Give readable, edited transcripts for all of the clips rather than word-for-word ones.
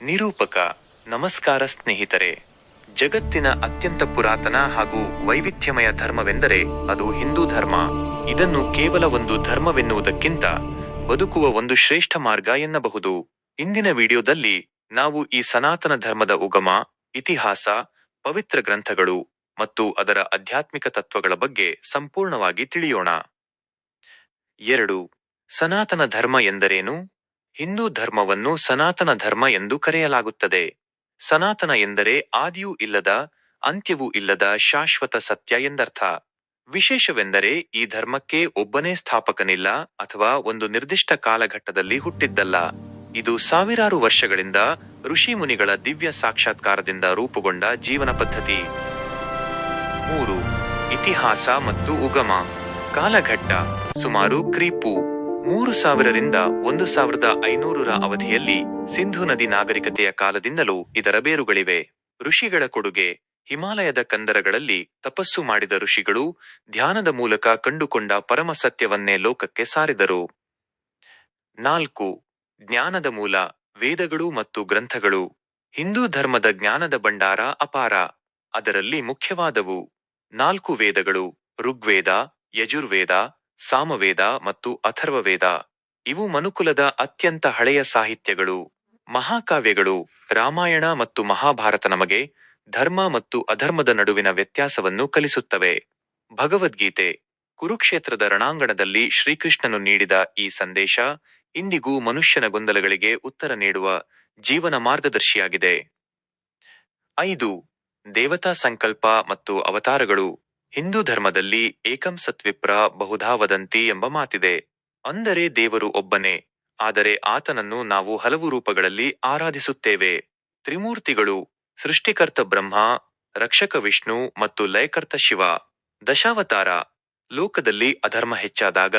ನಿರೂಪಕ. ನಮಸ್ಕಾರ ಸ್ನೇಹಿತರೆ. ಜಗತ್ತಿನ ಅತ್ಯಂತ ಪುರಾತನ ಹಾಗೂ ವೈವಿಧ್ಯಮಯ ಧರ್ಮವೆಂದರೆ ಅದು ಹಿಂದೂ ಧರ್ಮ. ಇದನ್ನು ಕೇವಲ ಒಂದು ಧರ್ಮವೆನ್ನುವುದಕ್ಕಿಂತ ಬದುಕುವ ಒಂದು ಶ್ರೇಷ್ಠ ಮಾರ್ಗ ಎನ್ನಬಹುದು. ಇಂದಿನ ವಿಡಿಯೋದಲ್ಲಿ ನಾವು ಈ ಸನಾತನ ಧರ್ಮದ ಉಗಮ, ಇತಿಹಾಸ, ಪವಿತ್ರ ಗ್ರಂಥಗಳು ಮತ್ತು ಅದರ ಆಧ್ಯಾತ್ಮಿಕ ತತ್ವಗಳ ಬಗ್ಗೆ ಸಂಪೂರ್ಣವಾಗಿ ತಿಳಿಯೋಣ. 2. ಸನಾತನ ಧರ್ಮ ಎಂದರೇನು? ಹಿಂದೂ ಧರ್ಮವನ್ನು ಸನಾತನ ಧರ್ಮ ಎಂದು ಕರೆಯಲಾಗುತ್ತದೆ. ಸನಾತನ ಎಂದರೆ ಆದಿಯೂ ಇಲ್ಲದ, ಅಂತ್ಯವೂ ಇಲ್ಲದ ಶಾಶ್ವತ ಸತ್ಯ ಎಂದರ್ಥ. ವಿಶೇಷವೆಂದರೆ ಈ ಧರ್ಮಕ್ಕೆ ಒಬ್ಬನೇ ಸ್ಥಾಪಕನಿಲ್ಲ ಅಥವಾ ಒಂದು ನಿರ್ದಿಷ್ಟ ಕಾಲಘಟ್ಟದಲ್ಲಿ ಹುಟ್ಟಿದ್ದಲ್ಲ. ಇದು ಸಾವಿರಾರು ವರ್ಷಗಳಿಂದ ಋಷಿ ಮುನಿಗಳ ದಿವ್ಯ ಸಾಕ್ಷಾತ್ಕಾರದಿಂದ ರೂಪುಗೊಂಡ ಜೀವನ ಪದ್ಧತಿ. 3. ಇತಿಹಾಸ ಮತ್ತು ಉಗಮ. ಕಾಲಘಟ್ಟ ಸುಮಾರು ಕ್ರಿ.ಪೂ. 3000 ರಿಂದ 1500 ಅವಧಿಯಲ್ಲಿ ಸಿಂಧೂ ನದಿ ನಾಗರಿಕತೆಯ ಕಾಲದಿಂದಲೂ ಇದರ ಬೇರುಗಳಿವೆ. ಋಷಿಗಳ ಕೊಡುಗೆ. ಹಿಮಾಲಯದ ಕಂದರಗಳಲ್ಲಿ ತಪಸ್ಸು ಮಾಡಿದ ಋಷಿಗಳು ಧ್ಯಾನದ ಮೂಲಕ ಕಂಡುಕೊಂಡ ಪರಮ ಸತ್ಯವನ್ನೇ ಲೋಕಕ್ಕೆ ಸಾರಿದರು. 4. ಜ್ಞಾನದ ಮೂಲ. ವೇದಗಳು ಮತ್ತು ಗ್ರಂಥಗಳು. ಹಿಂದೂ ಧರ್ಮದ ಜ್ಞಾನದ ಭಂಡಾರ ಅಪಾರ. ಅದರಲ್ಲಿ ಮುಖ್ಯವಾದವು 4 ವೇದಗಳು: ಋಗ್ವೇದ, ಯಜುರ್ವೇದ, ಸಾಮವೇದ ಮತ್ತು ಅಥರ್ವವೇದ. ಇವು ಮನುಕುಲದ ಅತ್ಯಂತ ಹಳೆಯ ಸಾಹಿತ್ಯಗಳು. ಮಹಾಕಾವ್ಯಗಳು. ರಾಮಾಯಣ ಮತ್ತು ಮಹಾಭಾರತ ನಮಗೆ ಧರ್ಮ ಮತ್ತು ಅಧರ್ಮದ ನಡುವಿನ ವ್ಯತ್ಯಾಸವನ್ನು ಕಲಿಸುತ್ತವೆ. ಭಗವದ್ಗೀತೆ. ಕುರುಕ್ಷೇತ್ರದ ರಣಾಂಗಣದಲ್ಲಿ ಶ್ರೀಕೃಷ್ಣನು ನೀಡಿದ ಈ ಸಂದೇಶ ಇಂದಿಗೂ ಮನುಷ್ಯನ ಗೊಂದಲಗಳಿಗೆ ಉತ್ತರ ನೀಡುವ ಜೀವನ ಮಾರ್ಗದರ್ಶಿಯಾಗಿದೆ. 5. ದೇವತಾ ಸಂಕಲ್ಪ ಮತ್ತು ಅವತಾರಗಳು. ಹಿಂದೂ ಧರ್ಮದಲ್ಲಿ ಏಕಂ ಸತ್ವಿಪ್ರ ಬಹುಧಾ ವದಂತಿ ಎಂಬ ಮಾತಿದೆ. ಅಂದರೆ ದೇವರು ಒಬ್ಬನೇ, ಆದರೆ ಆತನನ್ನು ನಾವು ಹಲವು ರೂಪಗಳಲ್ಲಿ ಆರಾಧಿಸುತ್ತೇವೆ. ತ್ರಿಮೂರ್ತಿಗಳು. ಸೃಷ್ಟಿಕರ್ತ ಬ್ರಹ್ಮ, ರಕ್ಷಕ ವಿಷ್ಣು ಮತ್ತು ಲಯಕರ್ತ ಶಿವ. ದಶಾವತಾರ. ಲೋಕದಲ್ಲಿ ಅಧರ್ಮ ಹೆಚ್ಚಾದಾಗ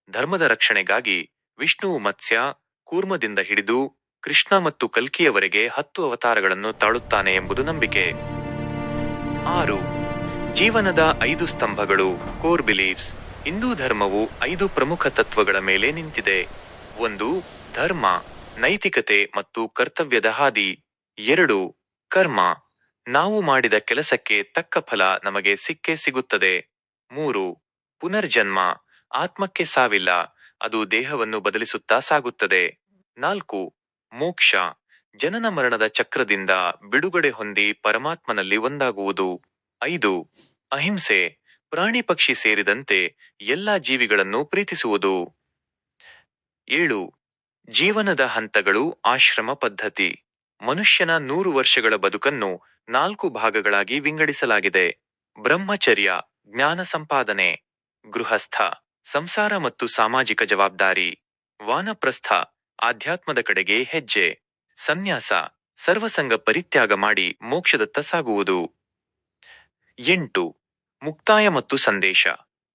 ಧರ್ಮದ ರಕ್ಷಣೆಗಾಗಿ ವಿಷ್ಣುವು ಮತ್ಸ್ಯ, ಕೂರ್ಮದಿಂದ ಹಿಡಿದು ಕೃಷ್ಣ ಮತ್ತು ಕಲ್ಕಿಯವರೆಗೆ 10 ಅವತಾರಗಳನ್ನು ತಾಳುತ್ತಾನೆ ಎಂಬುದು ನಂಬಿಕೆ. 6. ಜೀವನದ 5 ಸ್ತಂಭಗಳು. Core beliefs. ಹಿಂದೂ ಧರ್ಮವು 5 ಪ್ರಮುಖ ತತ್ವಗಳ ಮೇಲೆ ನಿಂತಿದೆ. 1. ಧರ್ಮ, ನೈತಿಕತೆ ಮತ್ತು ಕರ್ತವ್ಯದ ಹಾದಿ. 2. ಕರ್ಮ, ನಾವು ಮಾಡಿದ ಕೆಲಸಕ್ಕೆ ತಕ್ಕ ಫಲ ನಮಗೆ ಸಿಕ್ಕೇ ಸಿಗುತ್ತದೆ. 3. ಪುನರ್ಜನ್ಮ, ಆತ್ಮಕ್ಕೆ ಸಾವಿಲ್ಲ, ಅದು ದೇಹವನ್ನು ಬದಲಿಸುತ್ತಾ ಸಾಗುತ್ತದೆ. 4. ಮೋಕ್ಷ, ಜನನ ಮರಣದ ಚಕ್ರದಿಂದ ಬಿಡುಗಡೆ ಹೊಂದಿ ಪರಮಾತ್ಮನಲ್ಲಿ ಒಂದಾಗುವುದು. 5. ಅಹಿಂಸೆ, ಪ್ರಾಣಿ ಪಕ್ಷಿ ಸೇರಿದಂತೆ ಎಲ್ಲಾ ಜೀವಿಗಳನ್ನು ಪ್ರೀತಿಸುವುದು. 7. ಜೀವನದ ಹಂತಗಳು. ಆಶ್ರಮ ಪದ್ಧತಿ. ಮನುಷ್ಯನ 100 ವರ್ಷಗಳ ಬದುಕನ್ನು 4 ಭಾಗಗಳಾಗಿ ವಿಂಗಡಿಸಲಾಗಿದೆ. ಬ್ರಹ್ಮಚರ್ಯ, ಜ್ಞಾನ ಸಂಪಾದನೆ. ಗೃಹಸ್ಥ, ಸಂಸಾರ ಮತ್ತು ಸಾಮಾಜಿಕ ಜವಾಬ್ದಾರಿ. ವಾನಪ್ರಸ್ಥ, ಆಧ್ಯಾತ್ಮದ ಕಡೆಗೆ ಹೆಜ್ಜೆ. ಸನ್ಯಾಸ, ಸರ್ವಸಂಗ ಪರಿತ್ಯಾಗ ಮಾಡಿ ಮೋಕ್ಷದತ್ತ ಸಾಗುವುದು. 8. ಮುಕ್ತಾಯ ಮತ್ತು ಸಂದೇಶ.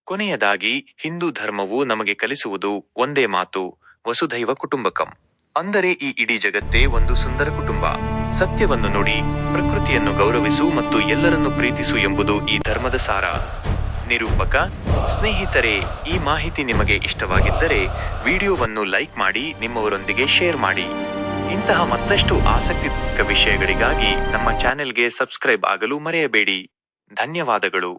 ಕೊನೆಯದಾಗಿ ಹಿಂದೂ ಧರ್ಮವು ನಮಗೆ ಕಲಿಸುವುದು ಒಂದೇ ಮಾತು: ವಸುಧೈವ ಕುಟುಂಬಕಂ. ಅಂದರೆ ಈ ಇಡೀ ಜಗತ್ತೇ ಒಂದು ಸುಂದರ ಕುಟುಂಬ. ಸತ್ಯವನ್ನು ನುಡಿ, ಪ್ರಕೃತಿಯನ್ನು ಗೌರವಿಸು ಮತ್ತು ಎಲ್ಲರನ್ನು ಪ್ರೀತಿಸು ಎಂಬುದು ಈ ಧರ್ಮದ ಸಾರ. ನಿರೂಪಕ. ಸ್ನೇಹಿತರೆ, ಈ ಮಾಹಿತಿ ನಿಮಗೆ ಇಷ್ಟವಾಗಿದ್ದರೆ ವಿಡಿಯೋವನ್ನು ಲೈಕ್ ಮಾಡಿ, ನಿಮ್ಮವರೊಂದಿಗೆ ಶೇರ್ ಮಾಡಿ. ಇಂತಹ ಮತ್ತಷ್ಟು ಆಸಕ್ತಿದಾಯಕ ವಿಷಯಗಳಿಗಾಗಿ ನಮ್ಮ ಚಾನೆಲ್ಗೆ ಸಬ್ಸ್ಕ್ರೈಬ್ ಆಗಲು ಮರೆಯಬೇಡಿ. ಧನ್ಯವಾದಗಳು.